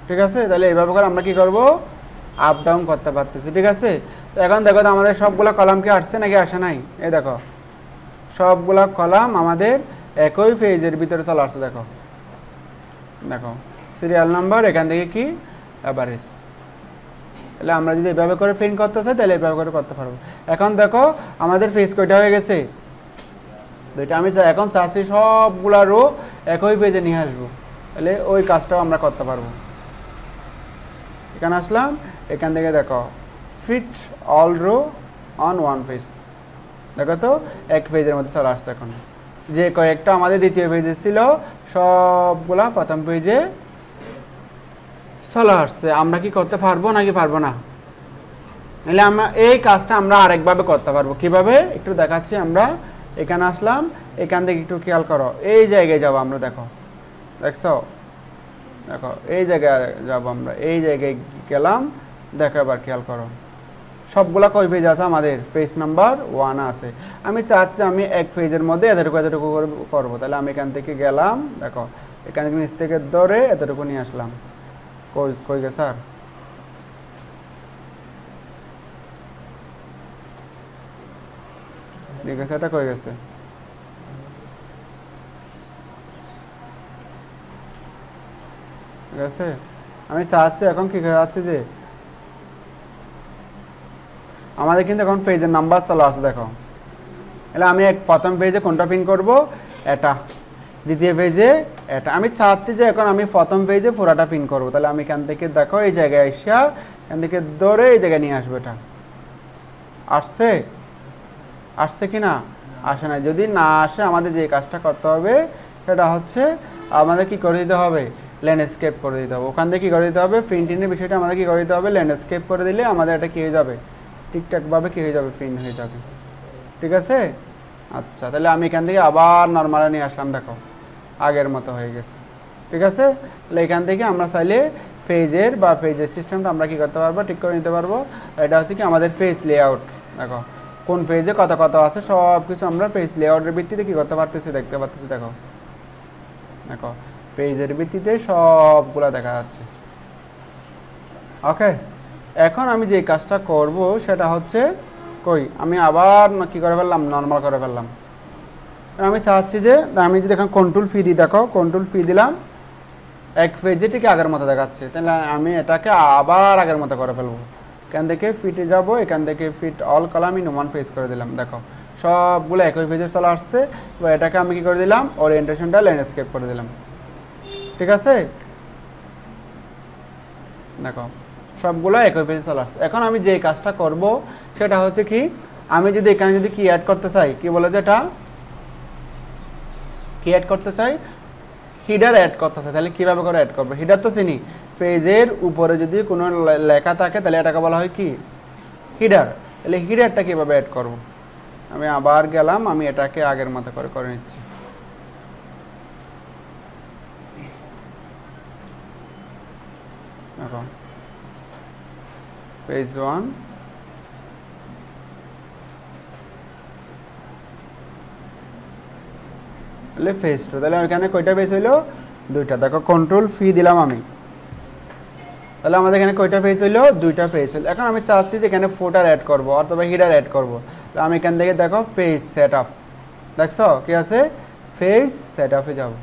ঠিক আছে, তাহলে এইভাবে করে আমরা কি করব, আপ ডাউন করতে পারতেছি। ঠিক আছে, তো এখন দেখো তো আমাদের সবগুলা কলাম কি আসছে নাকি আসে নাই, এই দেখো সবগুলা কলাম আমাদের একই পেজের ভিতরে চলে আসছে। দেখো দেখো সিরিয়াল নাম্বার, এখান থেকে কি অ্যাভারেজ। তাহলে আমরা যদি এভাবে করে প্রিন্ট করতে চাই তাহলে এভাবে করে করতে পারবো। এখন দেখো আমাদের পেজ কয়টা হয়ে গেছে, দুইটা। আমি এখন চাচ্ছি সবগুলা রো একই পেজে নিয়ে আসবো, তাহলে ওই কাজটাও আমরা করতে পারবো। এখানে আসলাম, এখান থেকে দেখো fit all row on one page, দেখো তো এক পেজের মধ্যে চলে আসছে। এখন যে কয়েকটা আমাদের দ্বিতীয় পেজে ছিল সবগুলা প্রথম পেজে চলে আসছে। আমরা কি করতে পারবো নাকি পারবো না, তাহলে আমরা এই কাজটা আমরা আরেকভাবে করতে পারবো। কিভাবে একটু দেখাচ্ছি। আমরা এখানে আসলাম, এখান থেকে একটু খেয়াল করো, এই জায়গায় যাবো আমরা, দেখো দেখছো, দেখো এই জায়গায় যাবো আমরা, এই জায়গায় গেলাম, দেখো এবার খেয়াল করো সবগুলা কয় পেজ আছে আমাদের, পেজ নাম্বার 1 আছে। আমি চাচ্ছি আমি এক পেজের মধ্যে এতটুকু এতটুকু করবো, তাহলে আমি এখান থেকে গেলাম, দেখো এখান থেকে নিচ থেকে ধরে এতটুকু নিয়ে আসলাম। কই কই গে স্যার, ঠিক আছে, এটা কই গেছে, ঠিক আছে। আমি চাচ্ছি এখন কি যাচ্ছে যে আমাদের কিন্তু এখন পেজের নাম্বার চলে আসছে। দেখো তাহলে আমি প্রথম পেজে কোনটা প্রিন্ট করব, এটা, দ্বিতীয় পেজে এটা। আমি চাচ্ছি যে এখন আমি প্রথম পেজে পুরাটা প্রিন্ট করবো, তাহলে আমি এখান থেকে দেখো এই জায়গায় এসে এখান থেকে ধরে এই জায়গায় নিয়ে আসবো। এটা আসছে, আসছে কি না, আসে না। যদি না আসে আমাদের যে কাজটা করতে হবে সেটা হচ্ছে আমাদের কি করে দিতে হবে, ল্যান্ডস্কেপ করে দিতে হবে। ওখান থেকে কী করে দিতে হবে, প্রিন্টিংয়ের বিষয়টা আমাদের কী করে দিতে হবে, ল্যান্ডস্কেপ করে দিলে আমাদের এটা কী হয়ে যাবে, ঠিকঠাকভাবে কী হয়ে যাবে, প্রিন্ট হয়ে যাবে। ঠিক আছে, আচ্ছা তাহলে আমি এখান থেকে আবার নর্মালে নিয়ে আসলাম, দেখো আগের মতো হয়ে গেছে। ঠিক আছে, তাহলে এখান থেকে আমরা চাইলে পেজের বা পেজের সিস্টেমটা আমরা কী করতে পারবো, ঠিক করে নিতে পারবো। এটা হচ্ছে কি আমাদের পেজ লেআউট। দেখো কোন পেজে কত কত আছে সব কিছু আমরা পেজ লেআউটের ভিত্তিতে কী করতে পারতেছি, দেখতে পারতেছি। দেখো দেখো পেজের ভিত্তিতে সবগুলো দেখা যাচ্ছে। ওকে, এখন আমি যে কাজটা করব সেটা হচ্ছে কই আমি আবার কি করে ফেললাম, নর্মাল করে ফেললাম। আমি চাচ্ছি যে আমি যদি এখন কন্ট্রোল ফি দিই, দেখো কন্ট্রোল ফি দিলাম, এক পেজে ঠিক আগের মতো দেখাচ্ছে। তাহলে আমি এটাকে আবার আগের মতো করে ফেলবো। এখান থেকে ফিটে যাব, এখান থেকে fit all column in one page করে দিলাম। দেখো সবগুলো একই পেজে চলে আসছে। এবার এটাকে আমি কি করে দিলাম, ওরিয়েন্টেশনটা ল্যান্ডস্কেপ করে দিলাম। ঠিক আছে, দেখো সবগুলো একই পেজে চলে আসছে। এখন আমি যে কাজটা করব সেটা হচ্ছে কি, আমি যদি এখানে যদি কি অ্যাড করতে চাই, কি বলে যে এটা কি অ্যাড করতে চাই, হিডার অ্যাড করতে চাই, তাহলে কীভাবে করে অ্যাড করবো। হিডার তো চিনি, পেজের উপরে যদি কোনো লেখা থাকে তাহলে এটাকে বলা হয় কি হিডার। তাহলে হিডারটা কীভাবে অ্যাড করব, আমি আবার গেলাম, আমি এটাকে আগের মতো করে করে নিচ্ছি। দেখো পেজ 1, তাহলে পেজ 2, তাহলে এখানে কয়টা পেজ হইলো, দুইটা। দেখো কন্ট্রোল ফি দিলাম আমি, তাহলে আমাদের এখানে কয়টা পেজ হইলো, দুইটা পেজ হইলো। এখন আমি চাচ্ছি যে এখানে ফুটার অ্যাড করবো অথবা হিডার অ্যাড করবো। তো আমি এখান থেকে দেখো পেজ সেট আপ, দেখছো কি আছে, পেজ সেট আপে যাবো।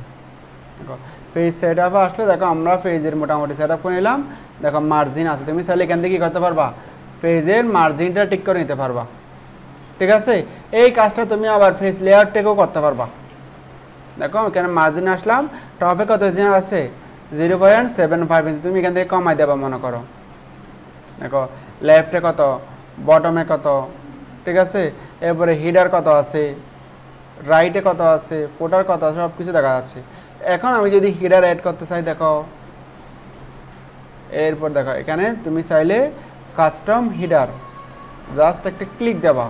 দেখো পেজ সেট আপে আসলে দেখো আমরা পেজের মোটামুটি সেট আপ করে নিলাম। দেখো মার্জিন আছে, তুমি চাইলে এখান থেকে কী করতে পারবা, পেজের মার্জিনটা ঠিক করে নিতে পারবা। ঠিক আছে, এই কাজটা তুমি আবার ফেস লেয়ার থেকেও করতে পারবা। দেখো এখানে মার্জিনে আসলাম, টপে কত আছে 0.75 ইঞ্চি, তুমি এখান থেকে কমাই দেবা মনে করো। দেখো লেফটে কত, বটমে কত, ঠিক আছে, এরপরে হিডার কত আছে, রাইটে কত আছে, ফুটার কত আছে, সব কিছু দেখা যাচ্ছে। এখন আমি যদি হিডার অ্যাড করতে চাই, দেখো এরপর দেখো এখানে তুমি চাইলে কাস্টম হিডার জাস্ট একটা ক্লিক দেবা,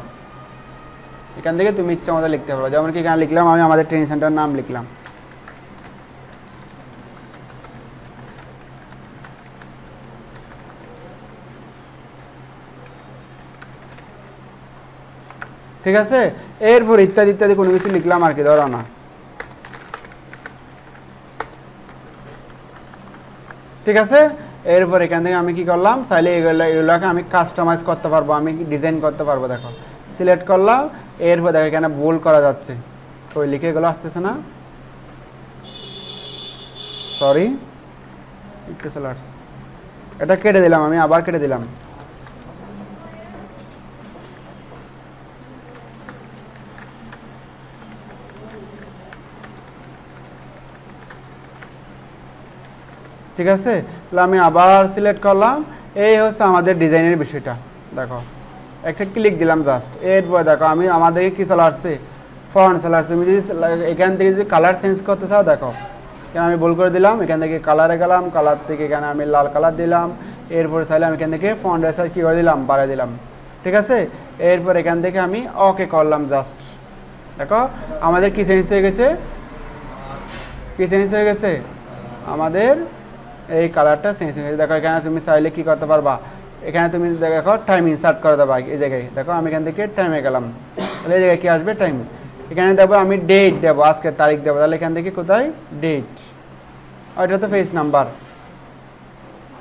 এখান থেকে তুমি ইচ্ছা মতো লিখতে পারো। যেমন কি এখানে লিখলাম আমি আমাদের ট্রেনিং সেন্টার নাম লিখলাম, ঠিক আছে। এরপর ইত্যাদি ইত্যাদি কোনো কিছু লিখলাম আর কি, ধরো না, ঠিক আছে। এরপর এখান থেকে আমি কি করলাম, চাইলে এগুলোকে আমি কাস্টমাইজ করতে পারবো, আমি ডিজাইন করতে পারবো। দেখো সিলেক্ট করলাম, এরপর দেখো এখানে ভুল করা যাচ্ছে, ওই লিখে এগুলো আসতেছে না, সরি একটু চলে আসছে, এটা কেটে দিলাম, আমি আবার কেটে দিলাম। ঠিক আছে, তাহলে আমি আবার সিলেক্ট করলাম, এই হচ্ছে আমাদের ডিজাইনের বিষয়টা। দেখো একটা ক্লিক দিলাম জাস্ট, এরপর দেখো আমি আমাদের কি চলে আসছে, ফন্ট চলে আসছে। তুমি যদি এখান থেকে যদি কালার চেঞ্জ করতে চাও, দেখো এখানে আমি ভুল করে দিলাম, এখান থেকে কালারে গেলাম, কালার থেকে এখানে আমি লাল কালার দিলাম, এরপরে চাইলে আমি এখান থেকে ফন্টের সাইজ কী করে দিলাম, বাড়িয়ে দিলাম, ঠিক আছে। এরপর এখান থেকে আমি ওকে করলাম জাস্ট, দেখো আমাদের কি চেঞ্জ হয়ে গেছে, কি চেঞ্জ হয়ে গেছে, আমাদের এই কালারটা চেঞ্জ হয়ে গেছে। দেখো এখানে তুমি চাইলে কি করতে পারবা, এখানে তুমি দেখো টাইম ইনসার্ট করে দেবা, এই জায়গায় দেখো আমি এখান থেকে টাইমে গেলাম, তাহলে এই জায়গায় কি আসবে, টাইম। এখানে দেবো আমি ডেট দেবো, আজকের তারিখ দেবো, তাহলে এখান থেকে কোথায় ডেট, এটা তো ফেস নাম্বার,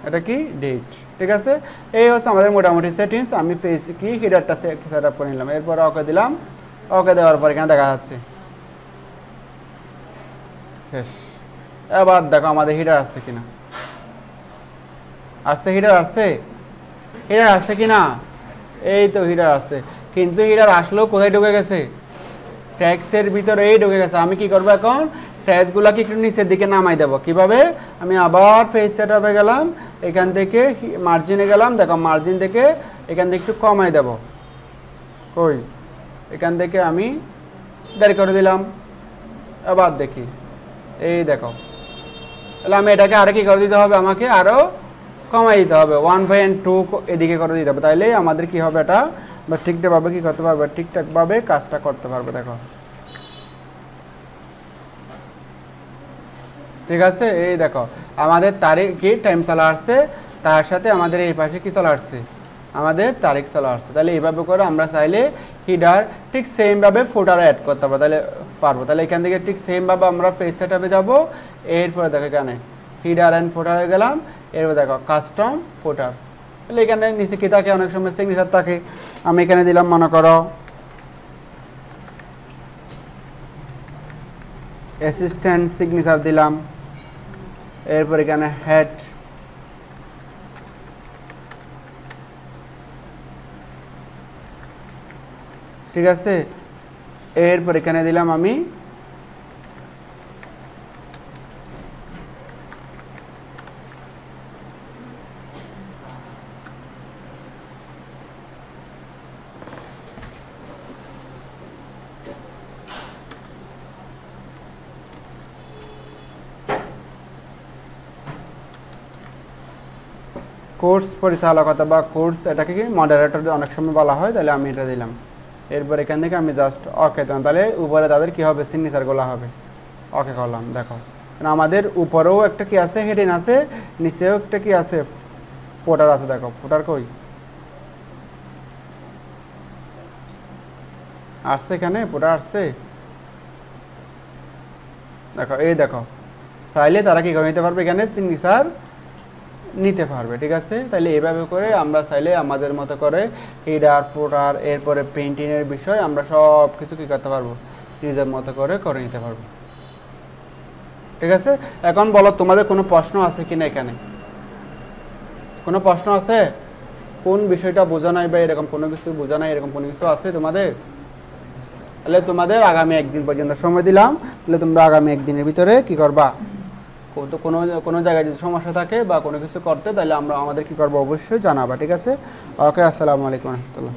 এটা কি ডেট, ঠিক আছে। এই হচ্ছে আমাদের মোটামুটি সেটিংস। আমি ফেস কি হিডারটা সেট আপ করে নিলাম, এরপর ওকে দিলাম, ওকে দেওয়ার পর এখানে দেখা যাচ্ছে শেষ। এবার দেখো আমাদের হিডার আসছে কিনা, আসছে, হিডার আসছে, হিডার আসছে কিনা, এই তো হিডার আসছে, কিন্তু হিডার আসলেও কোথায় ঢুকে গেছে, ট্যাক্সের ভিতরে এই ঢুকে গেছে। আমি কি করবো এখন, ট্যাক্সগুলোকে একটু নিচের দিকে নামাই দেবো, কিভাবে, আমি আবার ফেস সেট আপে গেলাম, এখান থেকে মার্জিনে গেলাম, দেখো মার্জিন থেকে এখান থেকে একটু কমাই দেবো, কই এখান থেকে আমি দেরি করে দিলাম, আবার দেখি, এই দেখো, তাহলে আমি এটাকে আরো কি করে দিতে হবে, আমাকে আরো কমাই দিতে হবে, 1/2 এদিকে করে দিতে হবে, তাইলে আমাদের কি হবে, এটা বা ঠিকঠাকভাবে কি করতে পারবে, ঠিকঠাকভাবে কাজটা করতে পারবে। দেখো ঠিক আছে, এই দেখো আমাদের তারিখ কি টাইম চলে আসছে, তার সাথে আমাদের এই পাশে কি চলে আসছে, আমাদের তারিখ চলে আসছে। তাহলে এইভাবে করে আমরা চাইলে হিডার ঠিক সেমভাবে ফুটার অ্যাড করতে পারবো, তাহলে পারবো। তাহলে এখান থেকে ঠিক সেমভাবে আমরা ফেস সেট আপে যাবো, এরপরে দেখো এখানে হিডার অ্যান্ড ফুটারে গেলাম, এরপর দেখো কাস্টম ফুটার, তাহলে এখানে নিচে কি থাকে, অনেক সময় সিগনেচার থাকে, আমি এখানে দিলাম মনে করো অ্যাসিস্ট্যান্ট সিগনেচার দিলাম, এরপর এখানে হেড, ঠিক আছে। এরপর এখানে দিলাম আমি কোর্স পরিচালকতা বা কোর্স, এটাকে কি মডারেটর অনেক সময় বলা হয়, তাহলে আমি এটা দিলাম। এরপর এখান থেকে আমি জাস্ট ওকে দিলাম, তাহলে উপরে তাদের কি হবে, সিগনেচারগুলো হবে, ওকে করলাম। দেখো আমাদের উপরেও একটা কি আছে, হেডিং আছে, নিচেও একটা কি আছে, পোটার আছে। দেখো পোটার কই আসছে, এখানে পোটার আসছে, দেখো এই দেখো, চাইলে তারা কি করে নিতে পারবে, এখানে সিগনেচার নিতে পারবে, ঠিক আছে। তাহলে এইভাবে করে আমরা চাইলে আমাদের মতো করে হিডার ফুটার, এরপরে পেইন্টিংয়ের বিষয় আমরা সব কিছু কী করতে পারবো, নিজের মতো করে নিতে পারবো, ঠিক আছে। এখন বলো তোমাদের কোনো প্রশ্ন আছে কিনা, এখানে কোনো প্রশ্ন আছে, কোন বিষয়টা বোঝা নাই বা এরকম কোনো কিছু বোঝা নাই, এরকম কোনো কিছু আছে তোমাদের? তাহলে তোমাদের আগামী একদিন পর্যন্ত সময় দিলাম, তাহলে তোমরা আগামী একদিনের ভিতরে কি করবা, কোনো কোনো জায়গায় যদি সমস্যা থাকে বা কোনো কিছু করতে, তাহলে আমাদের কি করবো অবশ্যই জানাবা, ঠিক আছে? ওকে, আসসালামু আলাইকুম রহমতুল্লাহ।